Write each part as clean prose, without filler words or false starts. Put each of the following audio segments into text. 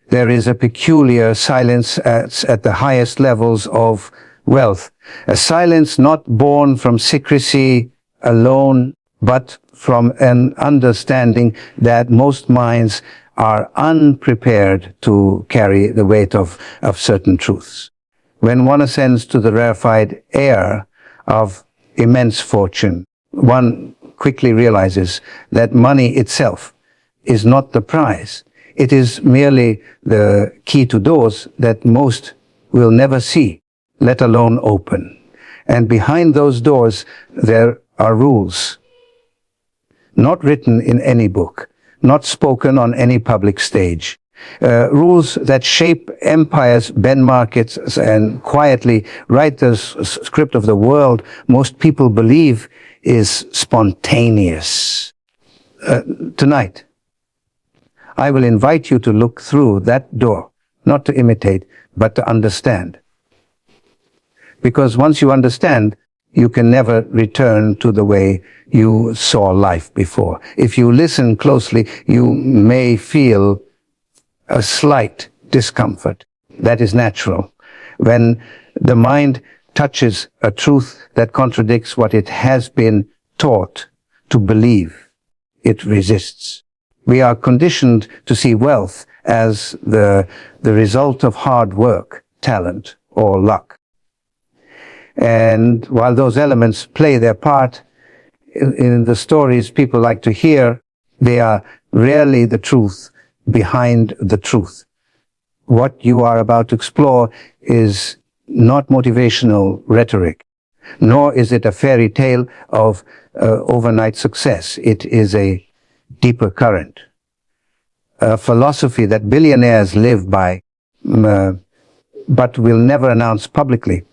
there is a peculiar silence at the highest levels of wealth. A silence not born from secrecy alone, but from an understanding that most minds are unprepared to carry the weight of certain truths. When one ascends to the rarefied air of immense fortune, one quickly realizes that money itself is not the prize. It is merely the key to doors that most will never see, let alone open. And behind those doors, there are rules, not written in any book, not spoken on any public stage. Rules that shape empires, bend markets, and quietly write the script of the world most people believe is spontaneous. Tonight, I will invite you to look through that door, not to imitate, but to understand. Because once you understand, you can never return to the way you saw life before. If you listen closely, you may feel a slight discomfort. That is natural. When the mind touches a truth that contradicts what it has been taught to believe, it resists. We are conditioned to see wealth as the result of hard work, talent, or luck. And while those elements play their part in the stories people like to hear, they are rarely the truth behind the truth. What you are about to explore is not motivational rhetoric, nor is it a fairy tale of overnight success. It is a deeper current, a philosophy that billionaires live by, but will never announce publicly.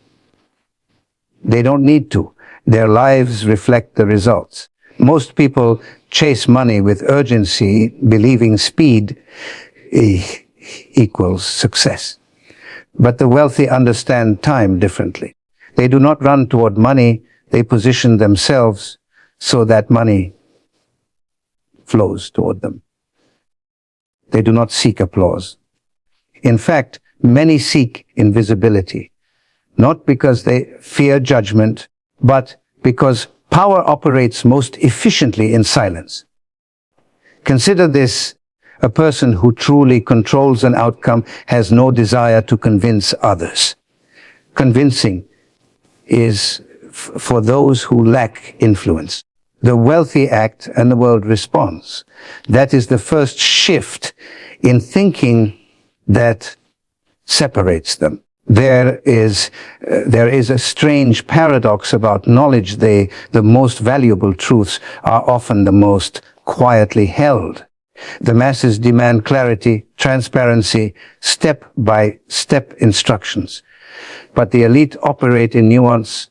They don't need to. Their lives reflect the results. Most people chase money with urgency, believing speed equals success. But the wealthy understand time differently. They do not run toward money. They position themselves so that money flows toward them. They do not seek applause. In fact, many seek invisibility, not because they fear judgment, but because power operates most efficiently in silence. Consider this: a person who truly controls an outcome has no desire to convince others. Convincing is for those who lack influence. The wealthy act and the world responds. That is the first shift in thinking that separates them. There is a strange paradox about knowledge. The most valuable truths are often the most quietly held. The masses demand clarity, transparency, step-by-step instructions. But the elite operate in nuance,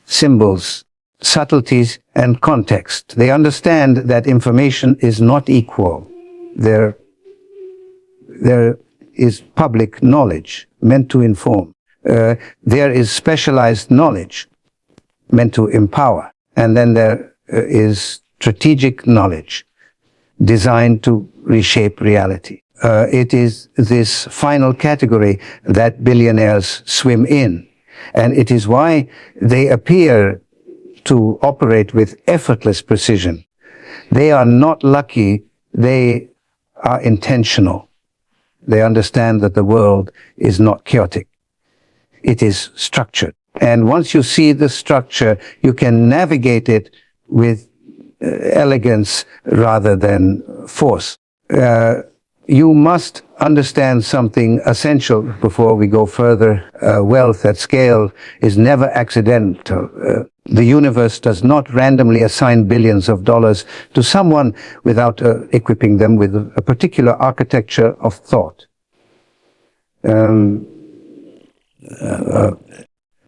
symbols, subtleties, and context. They understand that information is not equal. There is public knowledge meant to inform. There is specialized knowledge meant to empower. And then there is strategic knowledge designed to reshape reality. It is this final category that billionaires swim in. And it is why they appear to operate with effortless precision. They are not lucky, they are intentional. They understand that the world is not chaotic. It is structured. And once you see the structure, you can navigate it with elegance rather than force. You must understand something essential before we go further. Wealth at scale is never accidental. The universe does not randomly assign billions of dollars to someone without equipping them with a particular architecture of thought.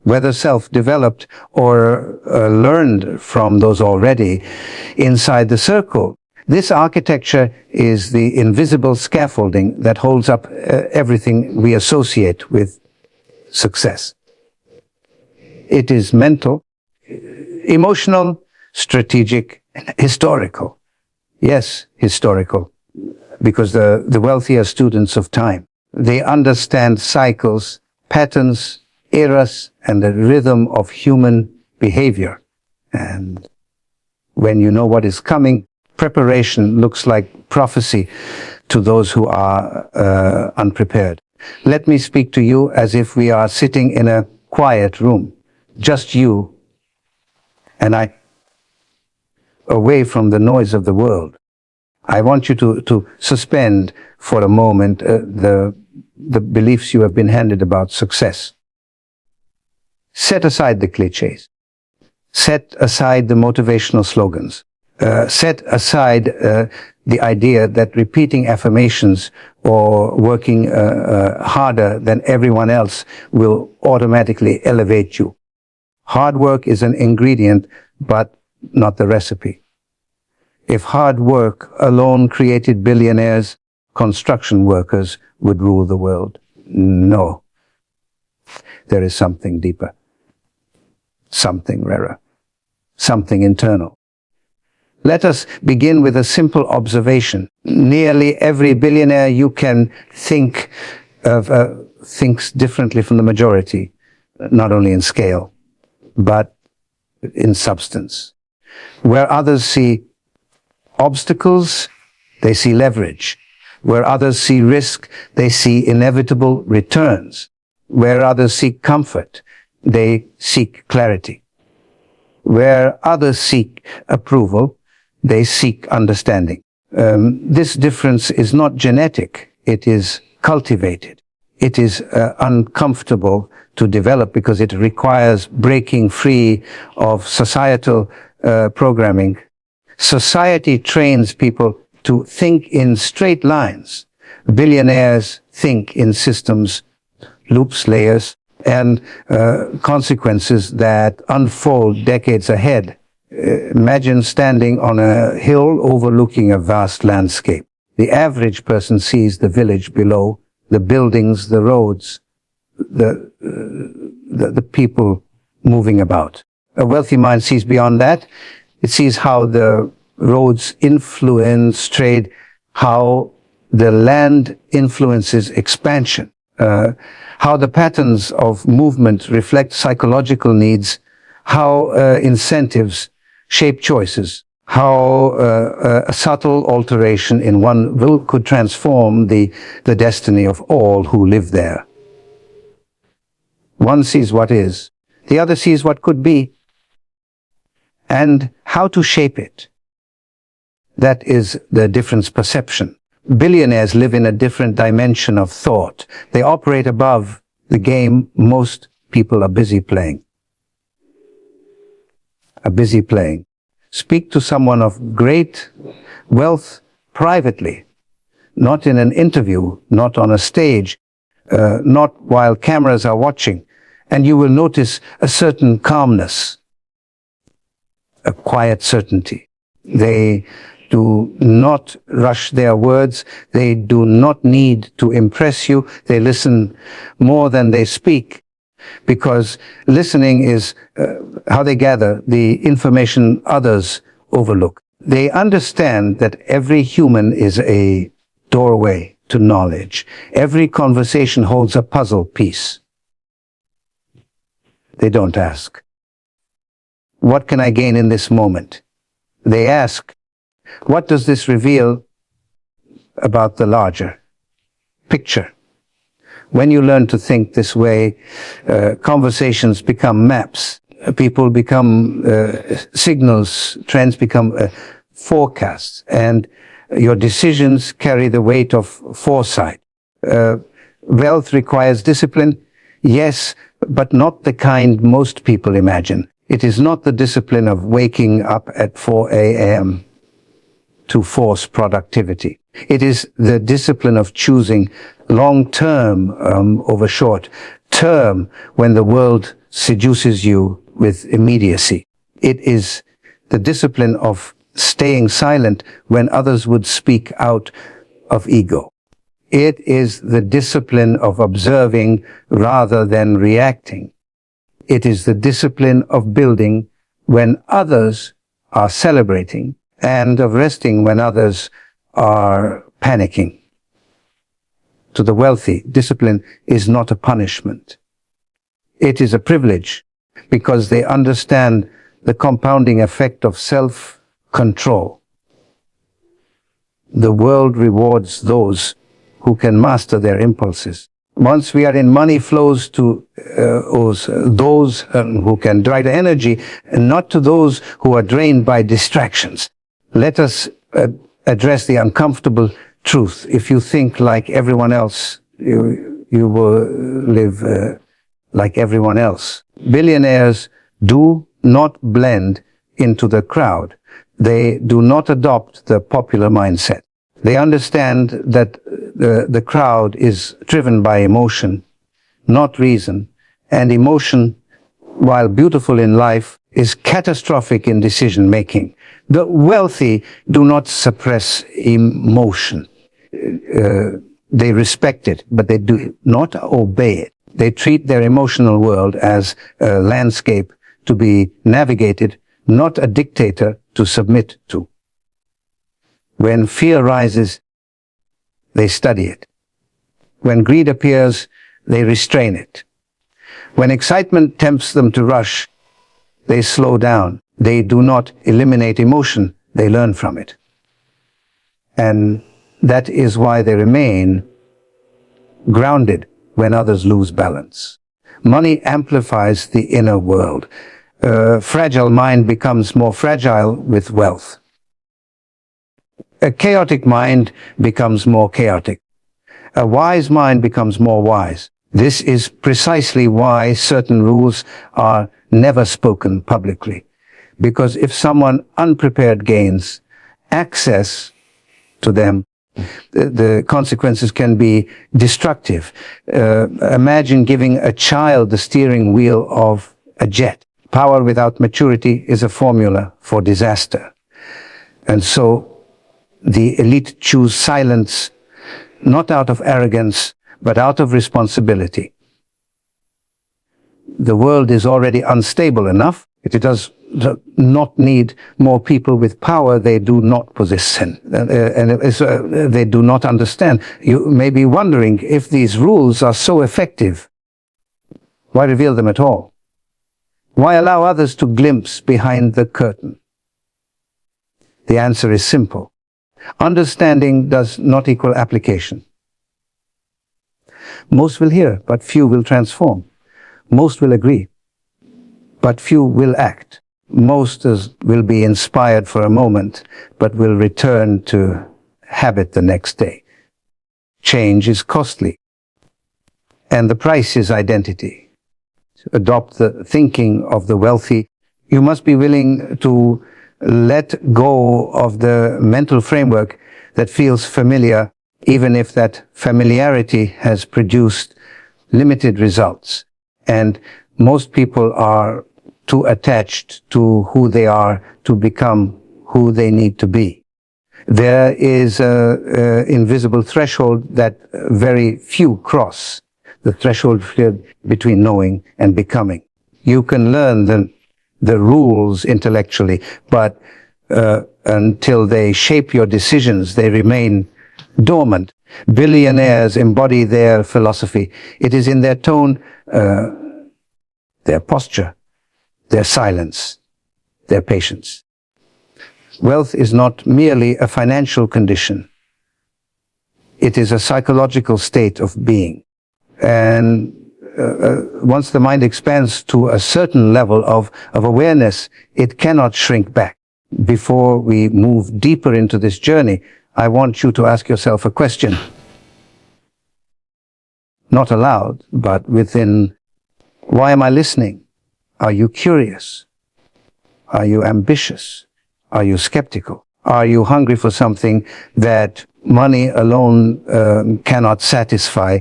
Whether self-developed or learned from those already inside the circle. This architecture is the invisible scaffolding that holds up everything we associate with success. It is mental, emotional, strategic, and historical. Yes, historical. because the wealthy are students of time. They understand cycles, patterns, eras, and the rhythm of human behavior. And when you know what is coming, preparation looks like prophecy to those who are unprepared. Let me speak to you as if we are sitting in a quiet room, just you and I, away from the noise of the world. I want you to suspend for a moment the beliefs you have been handed about success. Set aside the clichés. Set aside the motivational slogans. Set aside the idea that repeating affirmations or working harder than everyone else will automatically elevate you. Hard work is an ingredient, but not the recipe. If hard work alone created billionaires, construction workers would rule the world. No. There is something deeper, something rarer, something internal. Let us begin with a simple observation. Nearly every billionaire you can think of thinks differently from the majority, not only in scale, but in substance. Where others see obstacles, they see leverage. Where others see risk, they see inevitable returns. Where others seek comfort, they seek clarity. Where others seek approval, they seek understanding. This difference is not genetic, it is cultivated. It is uncomfortable to develop because it requires breaking free of societal programming. Society trains people to think in straight lines. Billionaires think in systems, loops, layers, and consequences that unfold decades ahead. Imagine standing on a hill overlooking a vast landscape. The average person sees the village below, the buildings, the roads, the people moving about. A wealthy mind sees beyond that. It sees how the roads influence trade, how the land influences expansion, how the patterns of movement reflect psychological needs, how incentives shape choices, how a subtle alteration in one will could transform the destiny of all who live there. One sees what is, the other sees what could be, and how to shape it. That is the difference perception. Billionaires live in a different dimension of thought. They operate above the game most people are busy playing. Speak to someone of great wealth privately, not in an interview, not on a stage, not while cameras are watching, and you will notice a certain calmness, a quiet certainty. They do not rush their words. They do not need to impress you. They listen more than they speak, because listening is how they gather the information others overlook. They understand that every human is a doorway to knowledge. Every conversation holds a puzzle piece. They don't ask, what can I gain in this moment? They ask, what does this reveal about the larger picture? When you learn to think this way, conversations become maps. People become signals, trends become forecasts, and your decisions carry the weight of foresight. Wealth requires discipline, yes, but not the kind most people imagine. It is not the discipline of waking up at 4 a.m. to force productivity. It is the discipline of choosing long-term over short-term when the world seduces you with immediacy. It is the discipline of staying silent when others would speak out of ego. It is the discipline of observing rather than reacting. It is the discipline of building when others are celebrating, and of resting when others are panicking. To the wealthy, discipline is not a punishment. It is a privilege because they understand the compounding effect of self-control. The world rewards those who can master their impulses. Once we are in, money flows to those who can drive the energy, and not to those who are drained by distractions. Let us address the uncomfortable truth. If you think like everyone else, you will live like everyone else. Billionaires do not blend into the crowd. They do not adopt the popular mindset. They understand that the crowd is driven by emotion, not reason, and emotion, while beautiful in life, is catastrophic in decision making. The wealthy do not suppress emotion. They respect it, but they do not obey it. They treat their emotional world as a landscape to be navigated, not a dictator to submit to. When fear rises, they study it. When greed appears, they restrain it. When excitement tempts them to rush, they slow down. They do not eliminate emotion, they learn from it. And that is why they remain grounded when others lose balance. Money amplifies the inner world. A fragile mind becomes more fragile with wealth. A chaotic mind becomes more chaotic. A wise mind becomes more wise. This is precisely why certain rules are never spoken publicly. Because if someone unprepared gains access to them, the consequences can be destructive. Imagine giving a child the steering wheel of a jet. Power without maturity is a formula for disaster. And so the elite choose silence, not out of arrogance, but out of responsibility. The world is already unstable enough. It does not need more people with power they do not possess, and they do not understand. You may be wondering, if these rules are so effective, why reveal them at all? Why allow others to glimpse behind the curtain? The answer is simple. Understanding does not equal application. Most will hear, but few will transform. Most will agree, but few will act. Most will be inspired for a moment, but will return to habit the next day. Change is costly, and the price is identity. To adopt the thinking of the wealthy, you must be willing to let go of the mental framework that feels familiar, even if that familiarity has produced limited results. And most people are too attached to who they are to become who they need to be. There is an invisible threshold that very few cross, the threshold between knowing and becoming. You can learn the rules intellectually, but until they shape your decisions, they remain dormant. Billionaires embody their philosophy. It is in their tone, their posture, their silence, their patience. Wealth is not merely a financial condition. It is a psychological state of being. And once the mind expands to a certain level of awareness, it cannot shrink back. Before we move deeper into this journey, I want you to ask yourself a question. Not aloud, but within. Why am I listening? Are you curious? Are you ambitious? Are you skeptical? Are you hungry for something that money alone cannot satisfy?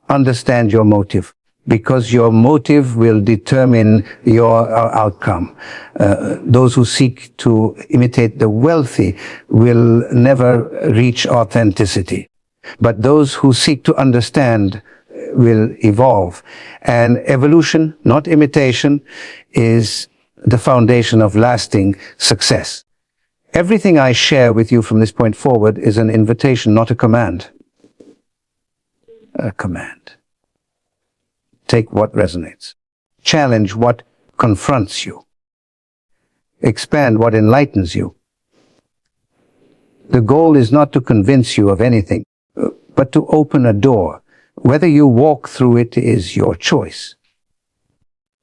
Understand your motive, because your motive will determine your outcome. Those who seek to imitate the wealthy will never reach authenticity. But those who seek to understand will evolve. And evolution, not imitation, is the foundation of lasting success. Everything I share with you from this point forward is an invitation, not a command. A command. Take what resonates. Challenge what confronts you. Expand what enlightens you. The goal is not to convince you of anything, but to open a door. Whether you walk through it is your choice.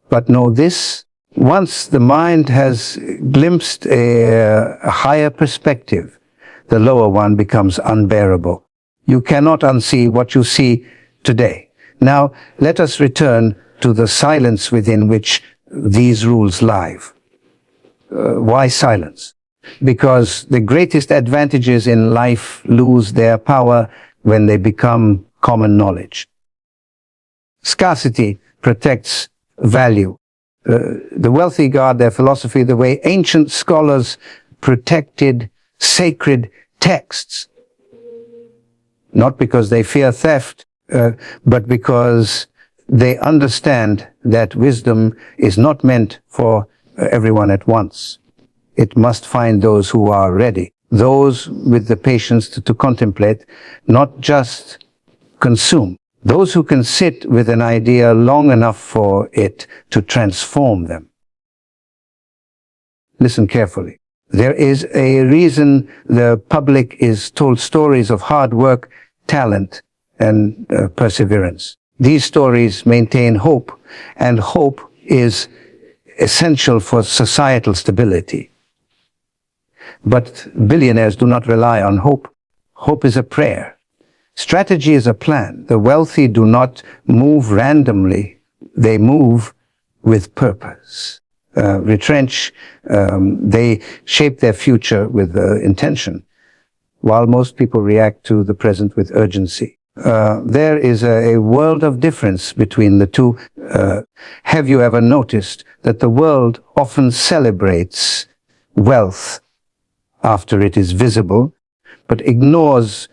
But know this, once the mind has glimpsed a higher perspective, the lower one becomes unbearable. You cannot unsee what you see today. Now, let us return to the silence within which these rules lie. Why silence? Because the greatest advantages in life lose their power when they become common knowledge. Scarcity protects value. The wealthy guard their philosophy the way ancient scholars protected sacred texts. Not because they fear theft, but because they understand that wisdom is not meant for everyone at once. It must find those who are ready, those with the patience to contemplate, not just consume, those who can sit with an idea long enough for it to transform them. Listen carefully. There is a reason the public is told stories of hard work, talent, and perseverance. These stories maintain hope, and hope is essential for societal stability. But billionaires do not rely on hope. Hope is a prayer. Strategy is a plan. The wealthy do not move randomly. They move with purpose. They shape their future with intention, while most people react to the present with urgency. There is a world of difference between the two. Have you ever noticed that the world often celebrates wealth after it is visible, but ignores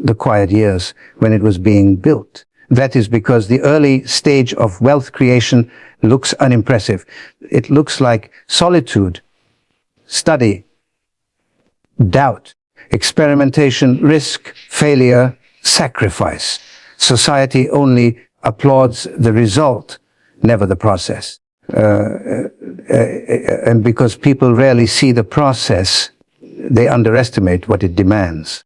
the quiet years when it was being built? That is because the early stage of wealth creation looks unimpressive. It looks like solitude, study, doubt, experimentation, risk, failure, sacrifice. Society only applauds the result, never the process. And because people rarely see the process, they underestimate what it demands.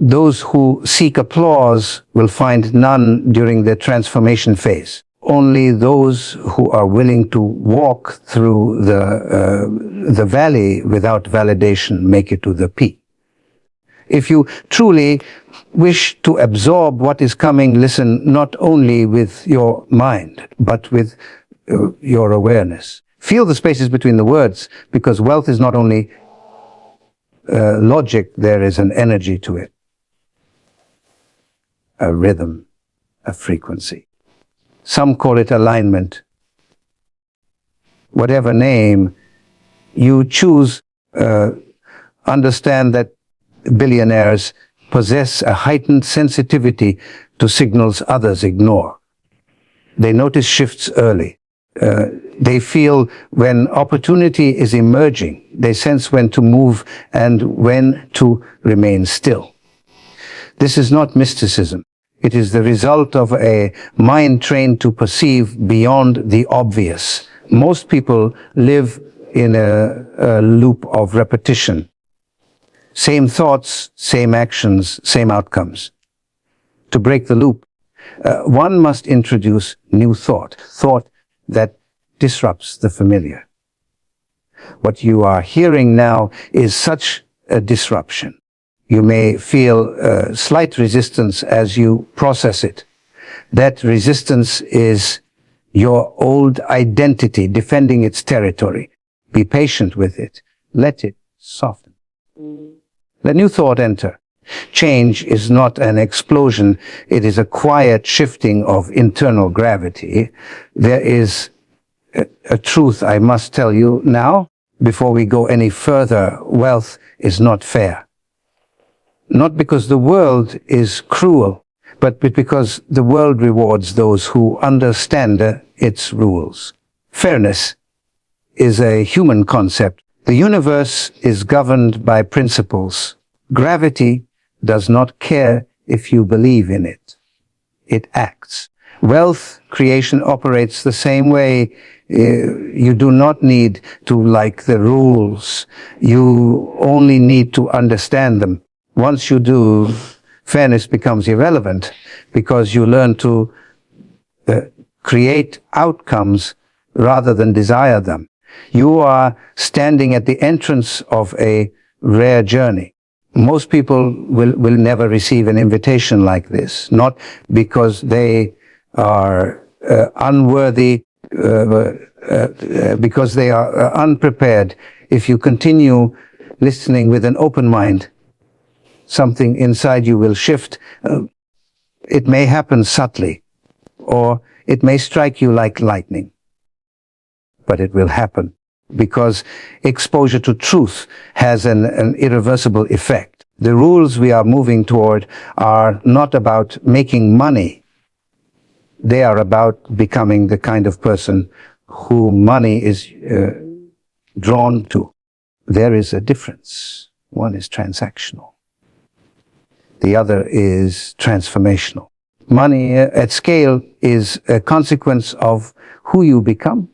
Those who seek applause will find none during their transformation phase. Only those who are willing to walk through the valley without validation make it to the peak. If you truly wish to absorb what is coming, listen not only with your mind, but with your awareness. Feel the spaces between the words, because wealth is not only logic, there is an energy to it. A rhythm, a frequency. Some call it alignment. Whatever name you choose, understand that billionaires possess a heightened sensitivity to signals others ignore. They notice shifts early. They feel when opportunity is emerging. They sense when to move and when to remain still. This is not mysticism. It is the result of a mind trained to perceive beyond the obvious. Most people live in a loop of repetition. Same thoughts, same actions, same outcomes. To break the loop, one must introduce new thought that disrupts the familiar. What you are hearing now is such a disruption. You may feel slight resistance as you process it. That resistance is your old identity defending its territory. Be patient with it. Let it soften. Let new thought enter. Change is not an explosion. It is a quiet shifting of internal gravity. There is a truth I must tell you now, before we go any further. Wealth is not fair. Not because the world is cruel, but because the world rewards those who understand its rules. Fairness is a human concept. The universe is governed by principles. Gravity does not care if you believe in it. It acts. Wealth creation operates the same way. You do not need to like the rules. You only need to understand them. Once you do, fairness becomes irrelevant because you learn to create outcomes rather than desire them. You are standing at the entrance of a rare journey. Most people will never receive an invitation like this, not because they are unworthy, because they are unprepared. If you continue listening with an open mind, something inside you will shift. It may happen subtly, or it may strike you like lightning. But it will happen because exposure to truth has an irreversible effect. The rules we are moving toward are not about making money. They are about becoming the kind of person who money is drawn to. There is a difference. One is transactional. The other is transformational. Money at scale is a consequence of who you become,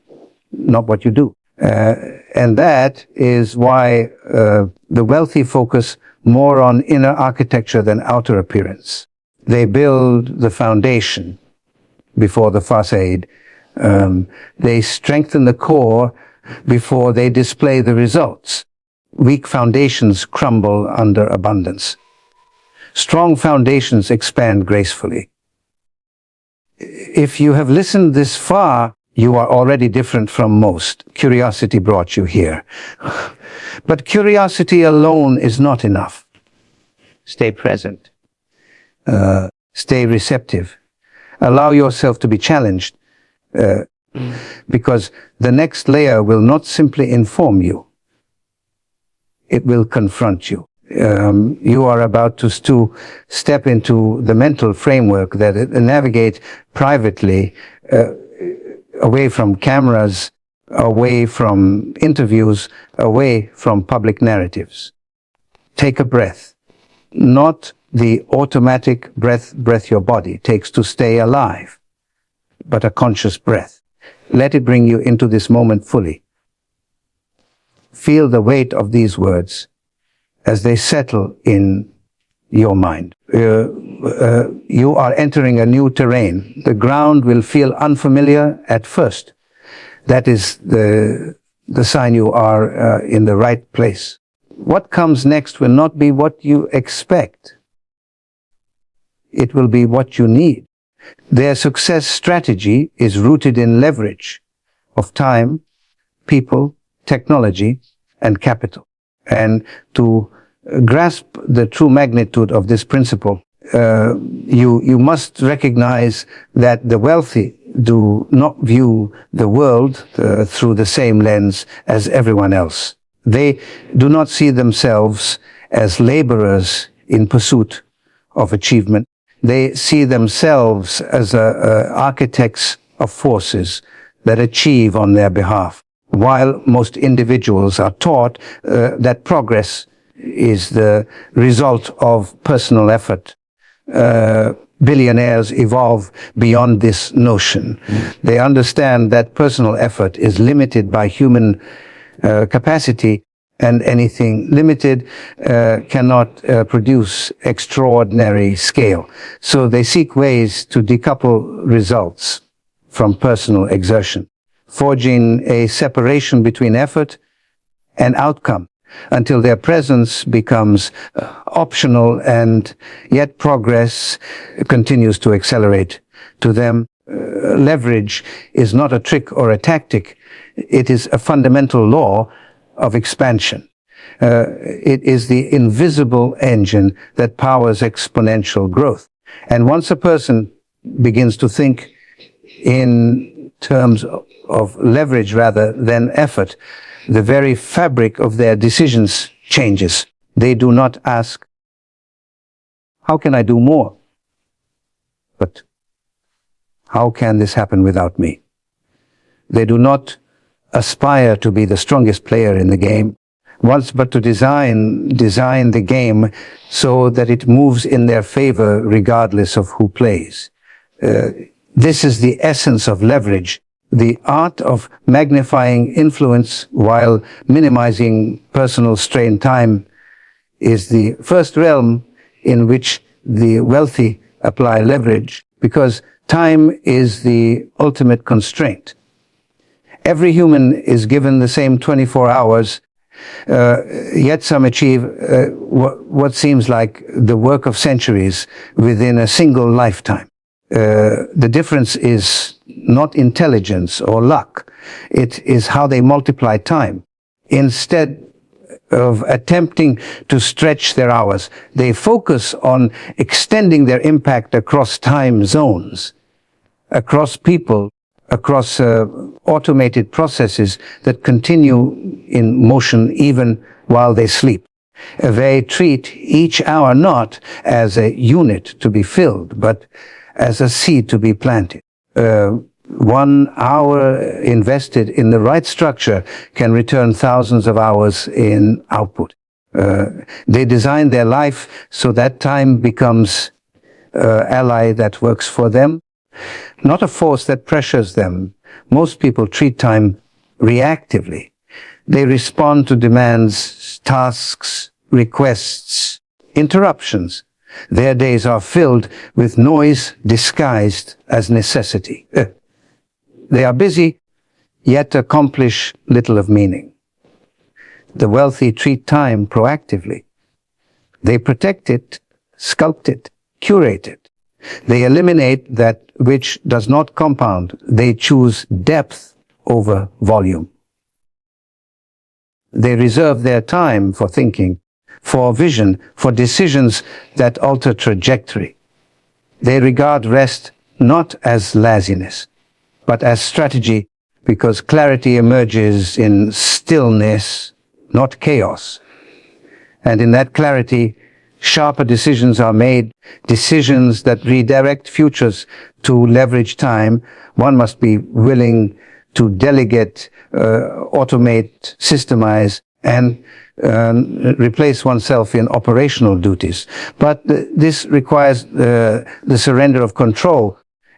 not what you do. And that is why the wealthy focus more on inner architecture than outer appearance. They build the foundation before the facade. They strengthen the core before they display the results. Weak foundations crumble under abundance. Strong foundations expand gracefully. If you have listened this far, you are already different from most. Curiosity brought you here. But curiosity alone is not enough. Stay present. Stay receptive. Allow yourself to be challenged, because the next layer will not simply inform you. It will confront you. You are about to step into the mental framework that navigate privately, away from cameras, away from interviews, away from public narratives. Take a breath. Not the automatic breath your body takes to stay alive, but a conscious breath. Let it bring you into this moment fully. Feel the weight of these words as they settle in your mind. You are entering a new terrain. The ground will feel unfamiliar at first. That is the sign you are in the right place. What comes next will not be what you expect. It will be what you need. Their success strategy is rooted in leverage of time, people, technology, and capital. And to grasp the true magnitude of this principle, you must recognize that the wealthy do not view the world through the same lens as everyone else. They do not see themselves as laborers in pursuit of achievement. They see themselves as architects of forces that achieve on their behalf. While most individuals are taught that progress is the result of personal effort, billionaires evolve beyond this notion. They understand that personal effort is limited by human capacity, and anything limited cannot produce extraordinary scale. So they seek ways to decouple results from personal exertion, forging a separation between effort and outcome until their presence becomes optional, and yet progress continues to accelerate. To them, leverage is not a trick or a tactic. It is a fundamental law of expansion. It is the invisible engine that powers exponential growth. And once a person begins to think in terms of leverage rather than effort, the very fabric of their decisions changes. They do not ask, how can I do more? But how can this happen without me? They do not aspire to be the strongest player in the game, wants but to design the game so that it moves in their favor regardless of who plays. This is the essence of leverage, the art of magnifying influence while minimizing personal strain. Time is the first realm in which the wealthy apply leverage, because time is the ultimate constraint. Every human is given the same 24 hours, yet some achieve what seems like the work of centuries within a single lifetime. The difference is not intelligence or luck. It is how they multiply time. Instead of attempting to stretch their hours, they focus on extending their impact across time zones, across people, across automated processes that continue in motion even while they sleep. They treat each hour not as a unit to be filled, but as a seed to be planted. 1 hour invested in the right structure can return thousands of hours in output. They design their life so that time becomes an ally that works for them, not a force that pressures them. Most people treat time reactively. They respond to demands, tasks, requests, interruptions. Their days are filled with noise disguised as necessity. They are busy, yet accomplish little of meaning. The wealthy treat time proactively. They protect it, sculpt it, curate it. They eliminate that which does not compound. They choose depth over volume. They reserve their time for thinking, for vision, for decisions that alter trajectory. They regard rest not as laziness, but as strategy, because clarity emerges in stillness, not chaos. And in that clarity, sharper decisions are made, decisions that redirect futures. To leverage time, one must be willing to delegate, automate, systemize, and replace oneself in operational duties. But this requires the surrender of control.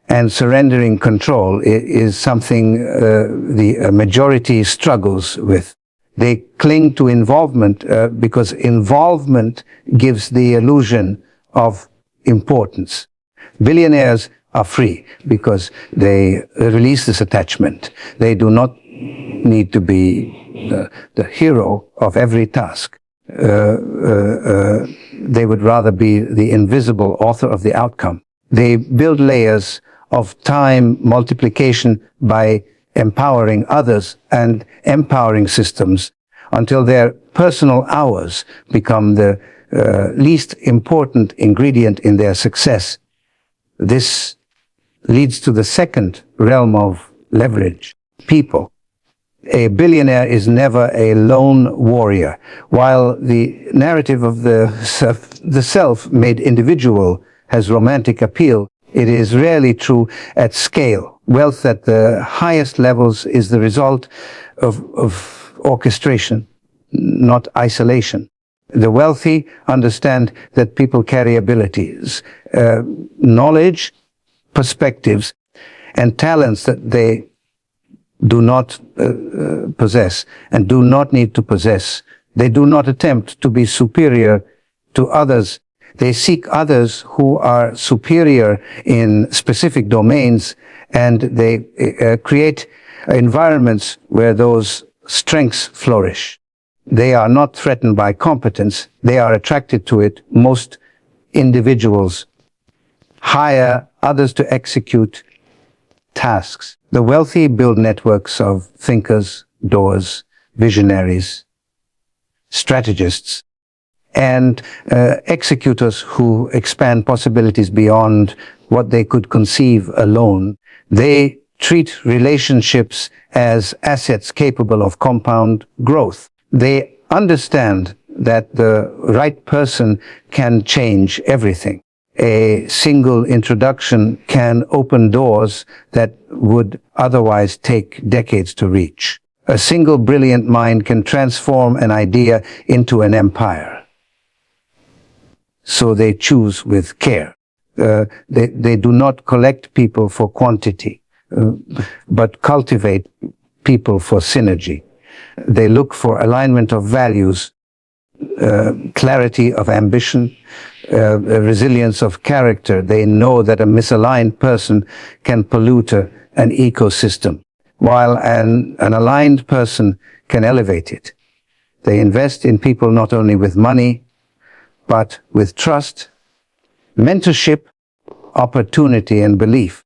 And surrendering control is something the majority struggles with. They cling to involvement because involvement gives the illusion of importance. Billionaires are free because they release this attachment. They do not need to be the hero of every task. They would rather be the invisible author of the outcome. They build layers of time multiplication by empowering others and empowering systems until their personal hours become the least important ingredient in their success. This leads to the second realm of leverage, people. A billionaire is never a lone warrior. While the narrative of the self-made individual has romantic appeal, it is rarely true at scale. Wealth at the highest levels is the result of orchestration, not isolation. The wealthy understand that people carry abilities, knowledge, perspectives, and talents that they do not possess and do not need to possess. They do not attempt to be superior to others. They seek others who are superior in specific domains, and they create environments where those strengths flourish. They are not threatened by competence. They are attracted to it. Most individuals hire others to execute tasks. The wealthy build networks of thinkers, doers, visionaries, strategists, and executors who expand possibilities beyond what they could conceive alone. They treat relationships as assets capable of compound growth. They understand that the right person can change everything. A single introduction can open doors that would otherwise take decades to reach. A single brilliant mind can transform an idea into an empire. So they choose with care. They do not collect people for quantity, but cultivate people for synergy. They look for alignment of values, clarity of ambition, resilience of character. They know that a misaligned person can pollute an ecosystem, while an aligned person can elevate it. They invest in people not only with money, but with trust, mentorship, opportunity, and belief,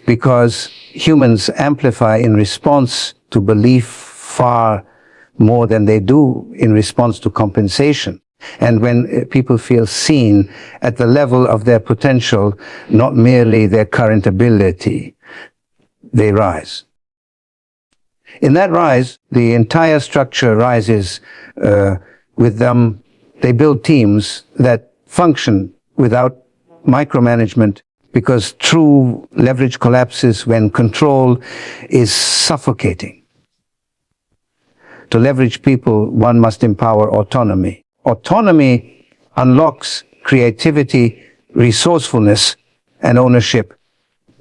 because humans amplify in response to belief far more than they do in response to compensation. And when people feel seen at the level of their potential, not merely their current ability, they rise. In that rise, the entire structure rises with them. They build teams that function without micromanagement, because true leverage collapses when control is suffocating. To leverage people, one must empower autonomy. Autonomy unlocks creativity, resourcefulness, and ownership.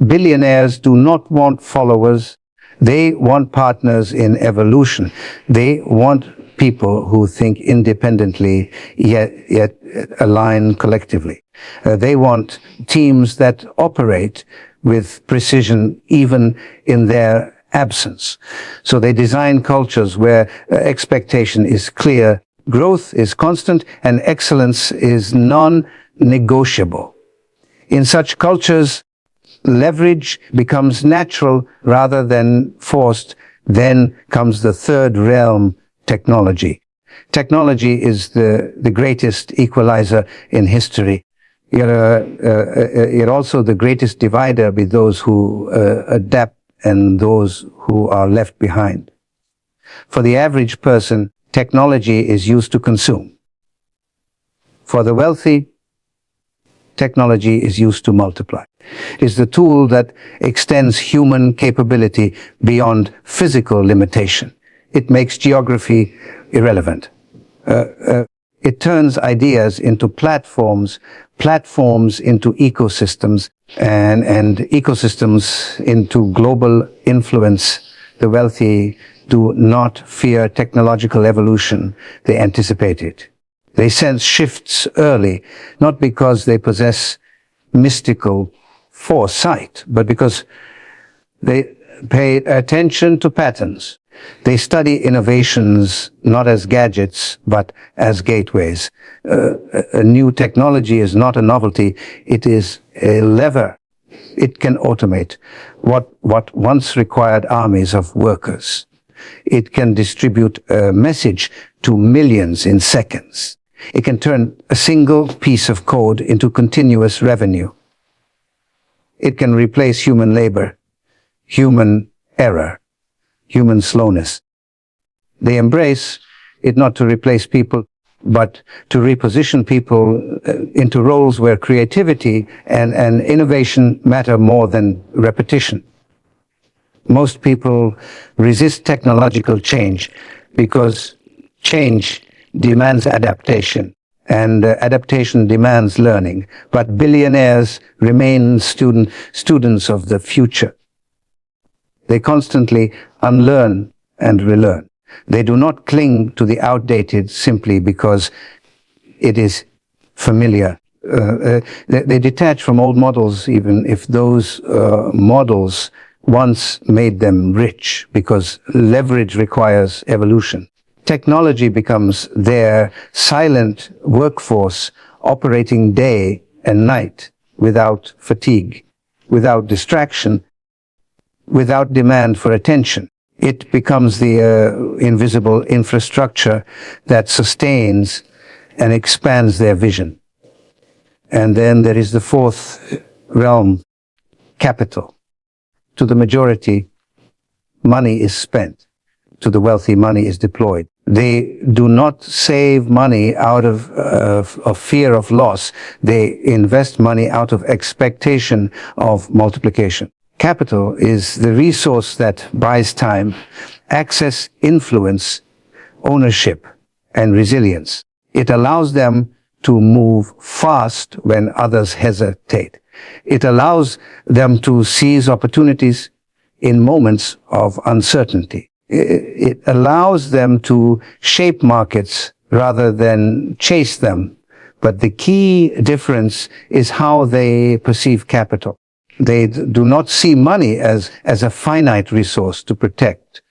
Billionaires do not want followers. They want partners in evolution. They want people who think independently, yet align collectively. They want teams that operate with precision even in their absence. So they design cultures where expectation is clear, growth is constant, and excellence is non-negotiable. In such cultures, leverage becomes natural rather than forced. Then comes the third realm, technology. Technology is the greatest equalizer in history. Yet also the greatest divider with those who adapt and those who are left behind. For the average person, technology is used to consume. For the wealthy, technology is used to multiply. It is the tool that extends human capability beyond physical limitation. It makes geography irrelevant. It turns ideas into platforms, platforms into ecosystems, and ecosystems into global influence. The wealthy do not fear technological evolution, they anticipate it. They sense shifts early, not because they possess mystical foresight, but because they pay attention to patterns. They study innovations not as gadgets, but as gateways. A new technology is not a novelty, it is a lever. It can automate what once required armies of workers. It can distribute a message to millions in seconds. It can turn a single piece of code into continuous revenue. It can replace human labor, human error, human slowness. They embrace it not to replace people, but to reposition people into roles where creativity and innovation matter more than repetition. Most people resist technological change because change demands adaptation, and adaptation demands learning. But billionaires remain students of the future. They constantly unlearn and relearn. They do not cling to the outdated simply because it is familiar. They detach from old models even if those models once made them rich, because leverage requires evolution. Technology becomes their silent workforce, operating day and night without fatigue, without distraction, without demand for attention. It becomes the invisible infrastructure that sustains and expands their vision. And then there is the fourth realm, capital. To the majority, money is spent. To the wealthy, money is deployed. They do not save money out of fear of loss. They invest money out of expectation of multiplication. Capital is the resource that buys time access, influence, ownership, and resilience. It allows them to move fast when others hesitate. It allows them to seize opportunities in moments of uncertainty. It allows them to shape markets rather than chase them. But the key difference is how they perceive capital. They do not see money as a finite resource to protect.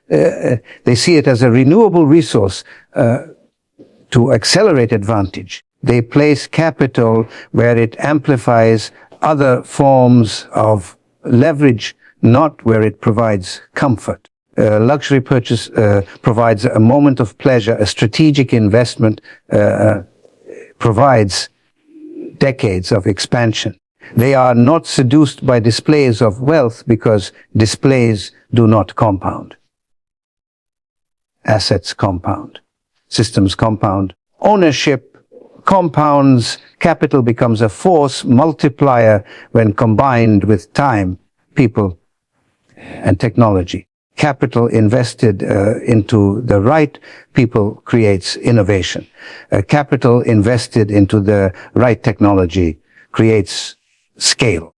They see it as a renewable resource to accelerate advantage. They place capital where it amplifies other forms of leverage, not where it provides comfort. Luxury purchase provides a moment of pleasure. A strategic investment provides decades of expansion. They are not seduced by displays of wealth because displays do not compound. Assets compound. Systems compound. Ownership compounds. Capital becomes a force multiplier when combined with time, people, and technology. Capital invested into the right people creates innovation. Capital invested into the right technology creates scale.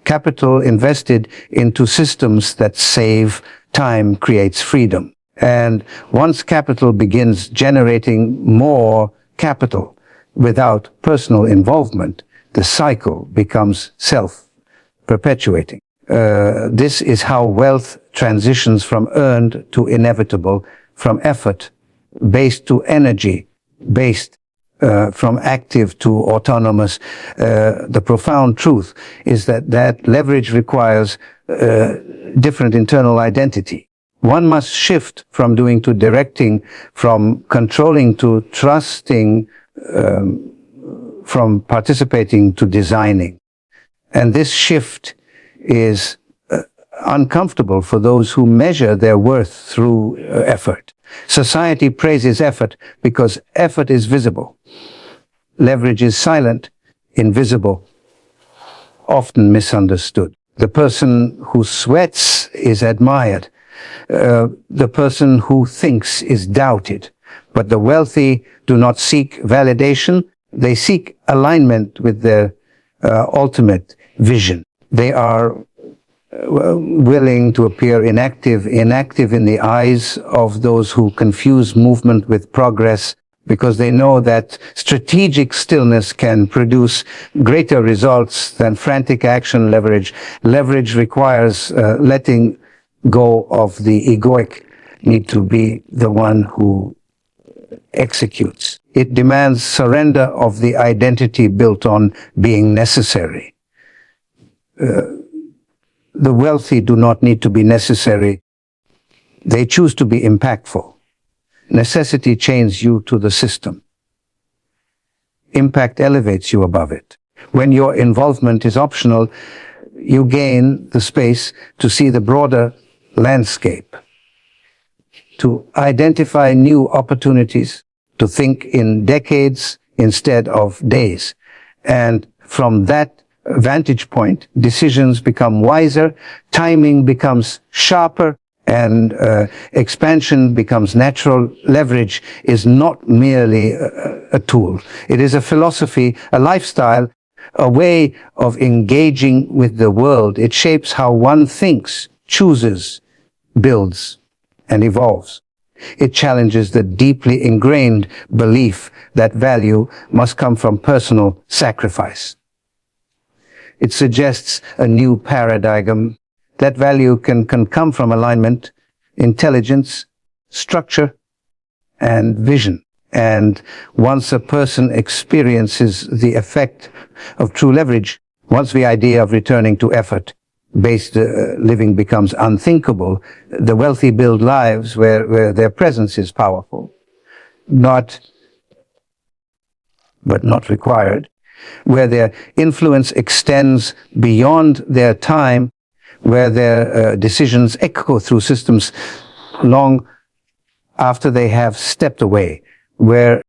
Capital invested into systems that save time creates freedom. And once capital begins generating more capital without personal involvement, the cycle becomes self-perpetuating. This is how wealth transitions from earned to inevitable, from effort-based to energy-based, from active to autonomous. The profound truth is that leverage requires different internal identity. One must shift from doing to directing, from controlling to trusting, from participating to designing. And this shift is uncomfortable for those who measure their worth through effort. Society praises effort because effort is visible. Leverage is silent, invisible, often misunderstood. The person who sweats is admired. The person who thinks is doubted. But the wealthy do not seek validation. They seek alignment with their ultimate vision. They are willing to appear inactive in the eyes of those who confuse movement with progress, because they know that strategic stillness can produce greater results than frantic action. Leverage requires letting go of the egoic need to be the one who executes. It demands surrender of the identity built on being necessary. The wealthy do not need to be necessary. They choose to be impactful. Necessity chains you to the system. Impact elevates you above it. When your involvement is optional, you gain the space to see the broader landscape, to identify new opportunities, to think in decades instead of days. And from that vantage point, decisions become wiser, timing becomes sharper, and expansion becomes natural. Leverage is not merely a tool. It is a philosophy, a lifestyle, a way of engaging with the world. It shapes how one thinks, chooses, builds, and evolves. It challenges the deeply ingrained belief that value must come from personal sacrifice. It suggests a new paradigm that value can come from alignment, intelligence, structure, and vision. And once a person experiences the effect of true leverage, once the idea of returning to effort-based living becomes unthinkable, the wealthy build lives where their presence is powerful, but not required, where their influence extends beyond their time, where their decisions echo through systems long after they have stepped away, where